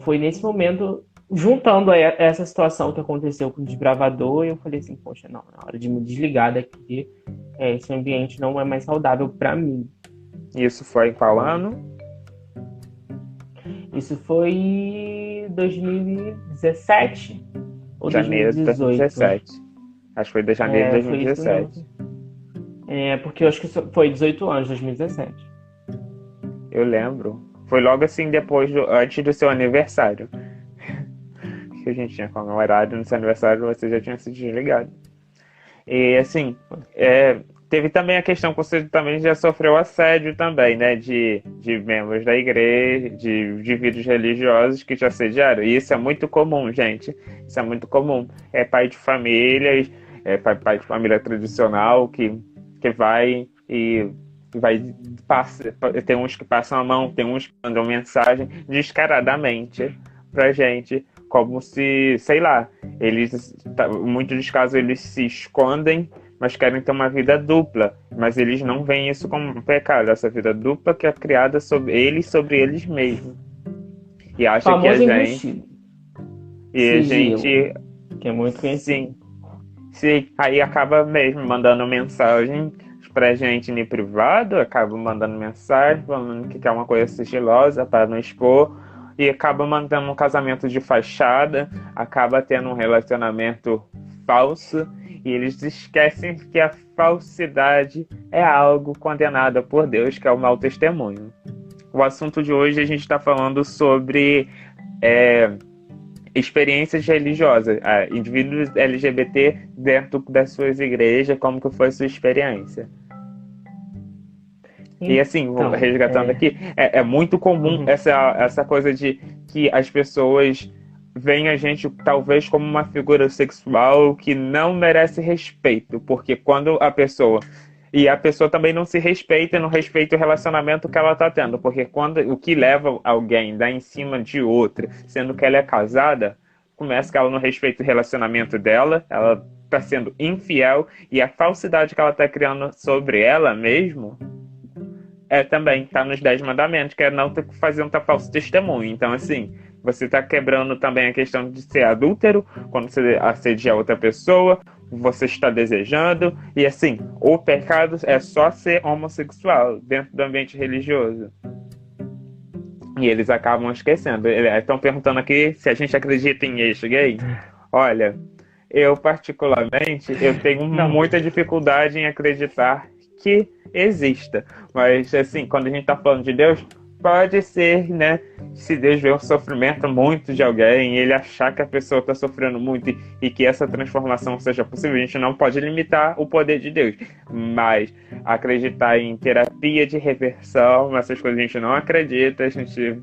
Foi nesse momento, juntando a essa situação que aconteceu com o desbravador, eu falei assim, poxa, não, na hora de me desligar daqui, esse ambiente não é mais saudável para mim. Isso foi em qual ano? Isso foi 2017 ou janeiro 2018? De 2017. Acho que foi de janeiro de 2017. Porque eu acho que foi 18 anos, 2017. Eu lembro. Foi logo assim, antes do seu aniversário. Que a gente tinha comemorado no seu aniversário, você já tinha se desligado. E assim, teve também a questão que você também já sofreu assédio também, né? De membros da igreja, de indivíduos religiosos que te assediaram. E isso é muito comum, gente. Isso é muito comum. É pai de família, pai de família tradicional que vai e tem uns que passam a mão, tem uns que mandam mensagem descaradamente pra gente, como se, sei lá, muitos dos casos eles se escondem, mas querem ter uma vida dupla, mas eles não veem isso como um pecado, essa vida dupla que é criada sobre eles mesmos. E acha que a gente... E a gente... Que é muito conhecido. Sim, aí acaba mesmo mandando mensagem pra gente no privado, acaba mandando mensagem, falando que quer uma coisa sigilosa para não expor, e acaba mantendo um casamento de fachada, acaba tendo um relacionamento falso, e eles esquecem que a falsidade é algo condenado por Deus, que é o mau testemunho. O assunto de hoje a gente está falando sobre experiências religiosas, indivíduos LGBT dentro das suas igrejas, como que foi a sua experiência. E assim, resgatando aqui, é muito comum essa coisa de que as pessoas veem a gente talvez como uma figura sexual que não merece respeito, porque quando a pessoa também não se respeita e não respeita o relacionamento que ela está tendo, porque o que leva alguém dar em cima de outra, sendo que ela é casada, começa que ela não respeita o relacionamento dela, ela está sendo infiel e a falsidade que ela está criando sobre ela mesmo também está nos 10 mandamentos, que é não ter que fazer um falso testemunho. Então, assim, você está quebrando também a questão de ser adúltero, quando você assedia outra pessoa, você está desejando, e assim, o pecado é só ser homossexual dentro do ambiente religioso. E eles acabam esquecendo. Estão perguntando aqui se a gente acredita em eixo gay. Olha, eu particularmente, eu tenho muita dificuldade em acreditar que exista. Mas, assim, quando a gente está falando de Deus, pode ser, né? Se Deus vê um sofrimento muito de alguém, ele achar que a pessoa está sofrendo muito e que essa transformação seja possível, a gente não pode limitar o poder de Deus. Mas acreditar em terapia de reversão, essas coisas a gente não acredita, a gente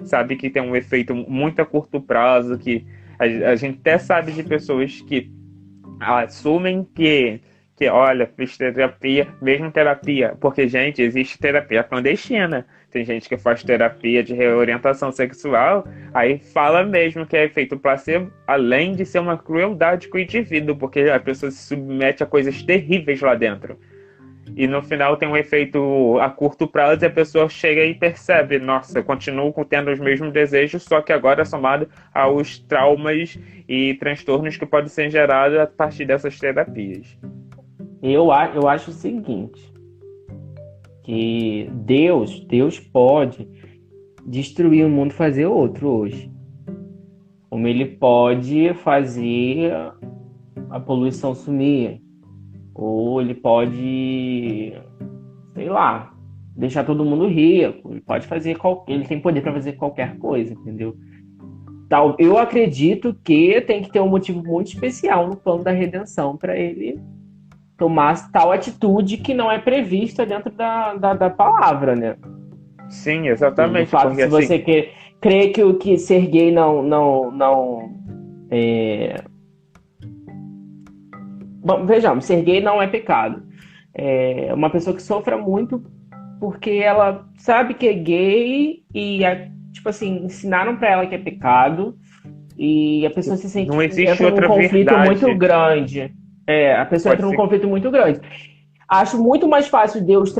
sabe que tem um efeito muito a curto prazo, que a gente até sabe de pessoas que assumem que olha, fiz terapia, mesmo terapia, porque, gente, existe terapia clandestina. Tem gente que faz terapia de reorientação sexual, aí fala mesmo que é efeito placebo, além de ser uma crueldade com o indivíduo, porque a pessoa se submete a coisas terríveis lá dentro. E no final tem um efeito a curto prazo e a pessoa chega e percebe, nossa, eu continuo tendo os mesmos desejos, só que agora somado aos traumas e transtornos que podem ser gerados a partir dessas terapias. Eu acho o seguinte, que Deus pode destruir o mundo e fazer outro hoje. Como ele pode fazer a poluição sumir. Ou ele pode, sei lá, deixar todo mundo rico. Ele pode fazer ele tem poder para fazer qualquer coisa, entendeu? Eu acredito que tem que ter um motivo muito especial no plano da redenção para ele tomar tal atitude que não é prevista dentro da palavra, né? Sim, exatamente. Fato, se você crê que ser gay Bom, vejamos, ser gay não é pecado. É uma pessoa que sofra muito porque ela sabe que é gay e, tipo assim, ensinaram pra ela que é pecado e a pessoa se sente não existe entra outra num conflito verdade. muito grande. A pessoa entra num conflito muito grande. Acho muito mais fácil Deus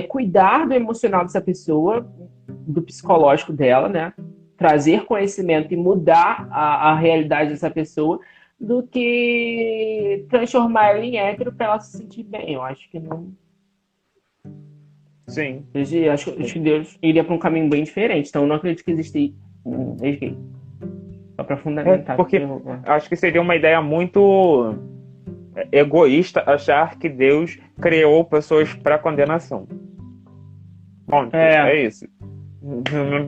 cuidar do emocional dessa pessoa, do psicológico dela, né? Trazer conhecimento e mudar a realidade dessa pessoa do que transformar ela em hétero para ela se sentir bem. Eu acho que não. Sim. Acho que Deus iria para um caminho bem diferente. Então eu não acredito que existe um gay. Só para fundamentar. Porque acho que seria uma ideia muito egoísta achar que Deus criou pessoas para condenação. Ponto. É isso.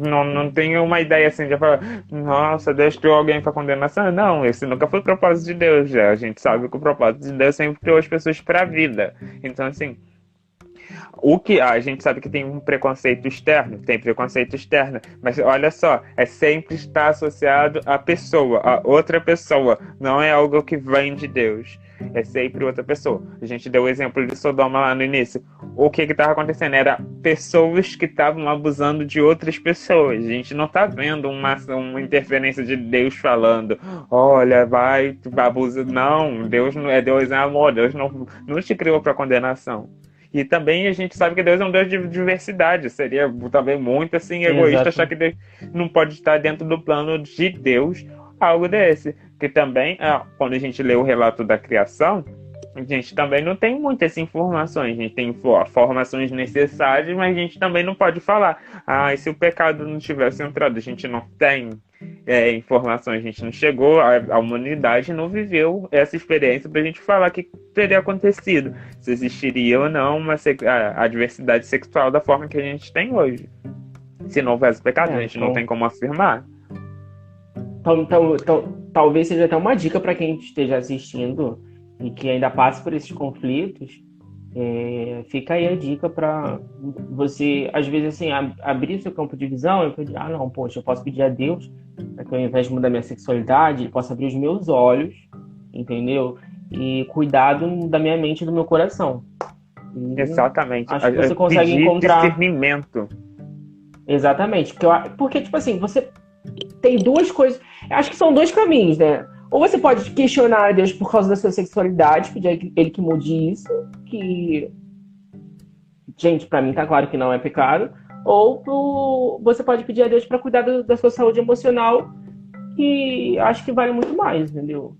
Não tenho uma ideia assim de falar, nossa, Deus criou alguém para condenação. Não, esse nunca foi o propósito de Deus. Já. A gente sabe que o propósito de Deus sempre criou as pessoas para a vida. Então, assim, o que a gente sabe que tem um preconceito externo, mas olha só, sempre está associado à pessoa, a outra pessoa, não é algo que vem de Deus. É sempre outra pessoa. A gente deu o exemplo de Sodoma lá no início. O que estava acontecendo? Era pessoas que estavam abusando de outras pessoas. A gente não está vendo uma interferência de Deus falando, olha, vai abusar. Não, Deus é amor. Deus não te criou para condenação. E também a gente sabe que Deus é um Deus de diversidade. Seria também muito assim egoísta achar que Deus não pode estar dentro do plano de Deus algo desse. Que também, quando a gente lê o relato da criação, a gente também não tem muitas informações. A gente tem informações necessárias, mas a gente também não pode falar. E se o pecado não tivesse entrado? A gente não tem informações. A gente não chegou, a humanidade não viveu essa experiência para a gente falar que teria acontecido. Se existiria ou não a diversidade sexual da forma que a gente tem hoje. Se não houvesse pecado, a gente não tem como afirmar. Então, talvez seja até uma dica para quem esteja assistindo e que ainda passe por esses conflitos. Fica aí a dica para você, às vezes, assim, abrir seu campo de visão e pedir, não, poxa, eu posso pedir a Deus para que ao invés de mudar minha sexualidade, ele possa abrir os meus olhos, entendeu? E cuidar da minha mente e do meu coração. Exatamente. Acho que você consegue encontrar discernimento. Exatamente. Porque, tipo assim, você tem duas coisas. Acho que são dois caminhos, né? Ou você pode questionar a Deus por causa da sua sexualidade, pedir a ele que mude isso, que, gente, pra mim tá claro que não é pecado. Ou você pode pedir a Deus para cuidar da sua saúde emocional, que acho que vale muito mais, entendeu?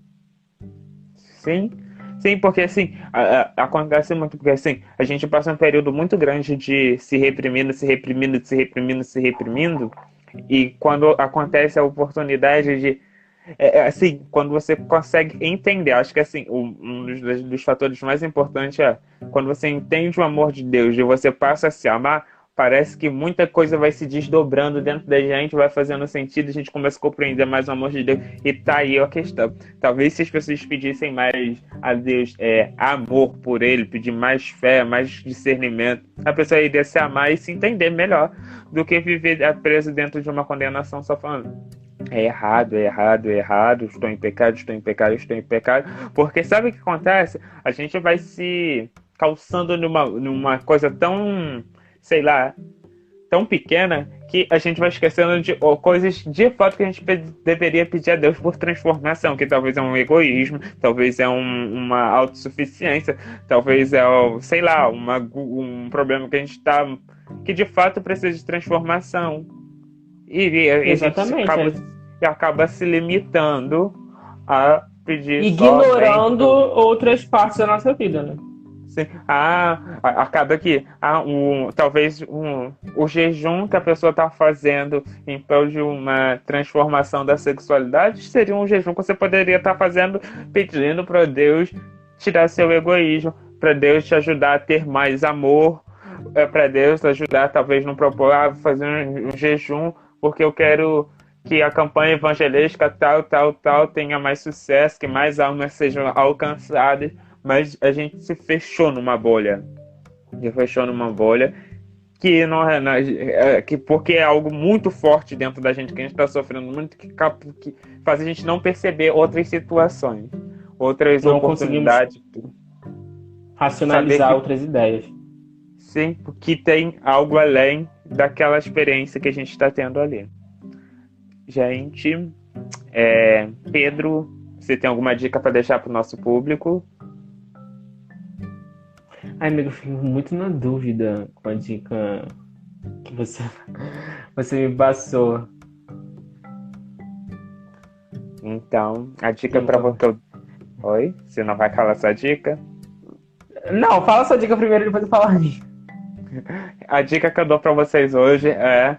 Sim, sim, porque assim, acontece muito, porque assim, a gente passa um período muito grande de se reprimindo, se reprimindo, se reprimindo, se reprimindo, e quando acontece a oportunidade de, assim, quando você consegue entender, acho que assim, um dos fatores mais importantes é quando você entende o amor de Deus e você passa a se amar, parece que muita coisa vai se desdobrando dentro da gente, vai fazendo sentido, a gente começa a compreender mais o amor de Deus, e tá aí a questão. Talvez se as pessoas pedissem mais a Deus amor por Ele, pedir mais fé, mais discernimento, a pessoa iria se amar e se entender melhor do que viver preso dentro de uma condenação só falando é errado, é errado, é errado, estou em pecado, estou em pecado, estou em pecado. Porque sabe o que acontece? A gente vai se calçando numa coisa tão, sei lá, tão pequena que a gente vai esquecendo de coisas de fato que a gente deveria pedir a Deus por transformação, que talvez é um egoísmo, talvez é uma autossuficiência, talvez é, sei lá, um problema que a gente está, que de fato precisa de transformação. E a gente Exatamente. acaba se limitando a pedir Ignorando somente. outras partes da nossa vida, né? Sim. Acaba que talvez o jejum que a pessoa está fazendo em prol de uma transformação da sexualidade seria um jejum que você poderia estar fazendo pedindo para Deus tirar seu egoísmo, para Deus te ajudar a ter mais amor, para Deus te ajudar talvez no propor fazer um jejum porque eu quero que a campanha evangelística tal tenha mais sucesso, que mais almas sejam alcançadas, mas a gente se fechou numa bolha. Se fechou numa bolha que não é, que porque é algo muito forte dentro da gente, que a gente está sofrendo muito, que faz a gente não perceber outras situações, outras Não conseguimos oportunidades. Saber racionalizar que outras ideias. sim, que tem algo além daquela experiência que a gente está tendo ali. Gente, Pedro, você tem alguma dica para deixar para o nosso público? Ai, amigo, eu fico muito na dúvida com a dica que você me passou. Então, a dica para você. Oi? Você não vai falar sua dica? Não, fala sua dica primeiro e depois eu falo a minha. A dica que eu dou para vocês hoje é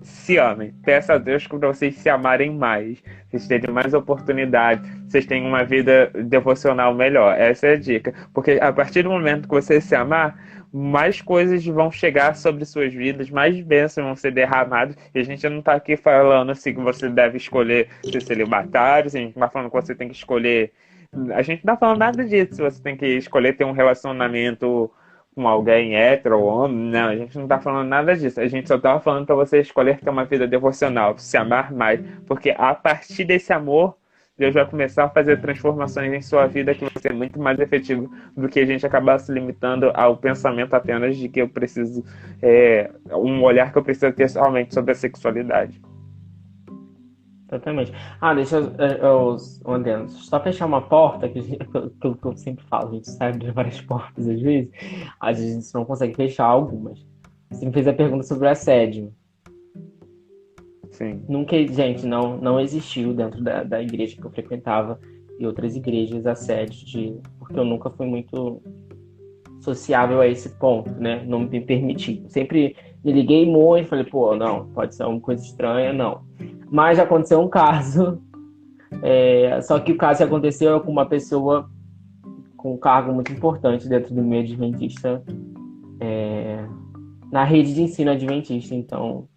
se amem. Peça a Deus para vocês se amarem mais. Vocês terem mais oportunidade. Vocês tenham uma vida devocional melhor. Essa é a dica. Porque a partir do momento que você se amar, mais coisas vão chegar sobre suas vidas, mais bênçãos vão ser derramadas. E a gente não está aqui falando assim que você deve escolher ser celibatário, a gente não está falando que você tem que escolher. A gente não está falando nada disso. Você tem que escolher ter um relacionamento com alguém hétero ou homem. Não, a gente não tá falando nada disso. A gente só tava falando para você escolher ter uma vida devocional, se amar mais. Porque a partir desse amor, Deus vai começar a fazer transformações em sua vida que vai ser muito mais efetivo do que a gente acabar se limitando ao pensamento apenas de que eu preciso, um olhar que eu preciso ter somente sobre a sexualidade. Exatamente. Deixa eu adendo. Só fechar uma porta, que eu sempre falo, a gente sai de várias portas às vezes, a gente não consegue fechar algumas. Você me fez a pergunta sobre o assédio. Sim. Nunca, gente, não existiu dentro da igreja que eu frequentava e outras igrejas assédio, porque eu nunca fui muito sociável a esse ponto, né? Não me permiti. Sempre me liguei muito, falei, pô, não, pode ser uma coisa estranha, não. Mas aconteceu um caso, só que o caso que aconteceu é com uma pessoa com um cargo muito importante dentro do meio adventista, na rede de ensino adventista, então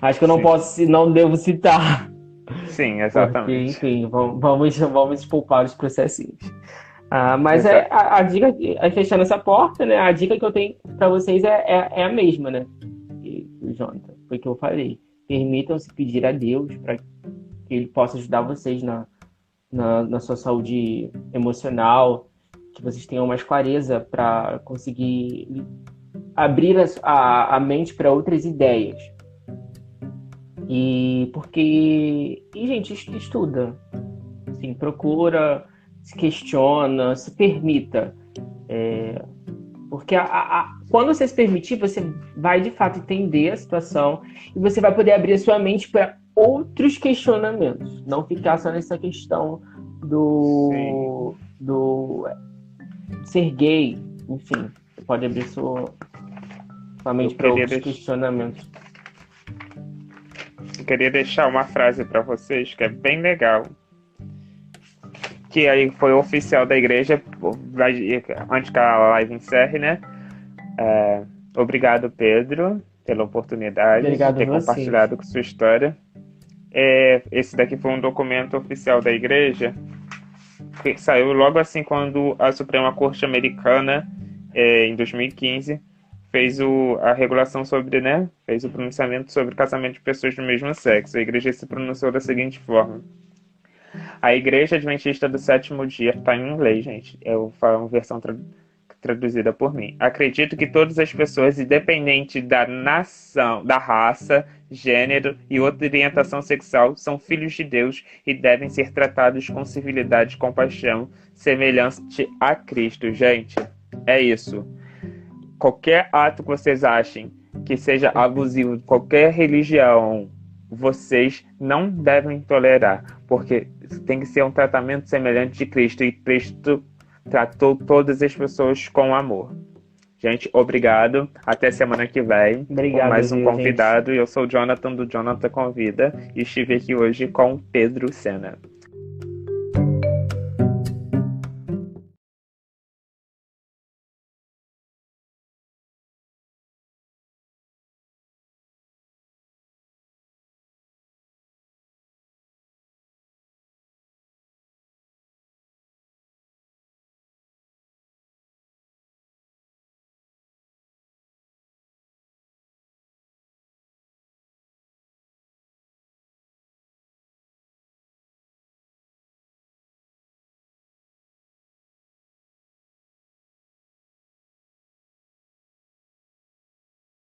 acho que eu não devo citar. Sim, exatamente. Porque, enfim, vamos poupar os processinhos. Mas a dica, fechando essa porta, né? A dica que eu tenho para vocês é a mesma, né? O Jonathan, foi o que eu falei. Permitam-se pedir a Deus para que Ele possa ajudar vocês na sua saúde emocional, que vocês tenham mais clareza para conseguir abrir a mente para outras ideias. E porque, e gente, estuda, assim, procura, se questiona, se permita. Porque quando você se permitir, você vai de fato entender a situação e você vai poder abrir a sua mente para outros questionamentos. Não ficar só nessa questão Sim. do ser gay. Enfim, você pode abrir sua Eu mente para queria, outros questionamentos. eu queria deixar uma frase para vocês que é bem legal. Que aí foi oficial da igreja, antes que a live encerre, né? Obrigado, Pedro, pela oportunidade de Obrigado a ter vocês. compartilhado com sua história. Esse daqui foi um documento oficial da igreja que saiu logo assim quando a Suprema Corte Americana, em 2015, fez a regulação sobre, né? Fez o pronunciamento sobre casamento de pessoas do mesmo sexo. A igreja se pronunciou da seguinte forma: a Igreja Adventista do Sétimo Dia está em inglês, gente. Eu falo uma versão traduzida por mim. Acredito que todas as pessoas, independente da nação, da raça, gênero e outra orientação sexual, são filhos de Deus e devem ser tratados com civilidade e compaixão, semelhante a Cristo. Gente, é isso. Qualquer ato que vocês achem que seja abusivo de qualquer religião, vocês não devem tolerar, porque tem que ser um tratamento semelhante de Cristo, e Cristo tratou todas as pessoas com amor. Gente, obrigado. Até semana que vem com Obrigado, mais um viu, gente? convidado. Eu sou o Jonathan do Jonathan Convida e estive aqui hoje com Pedro Sena.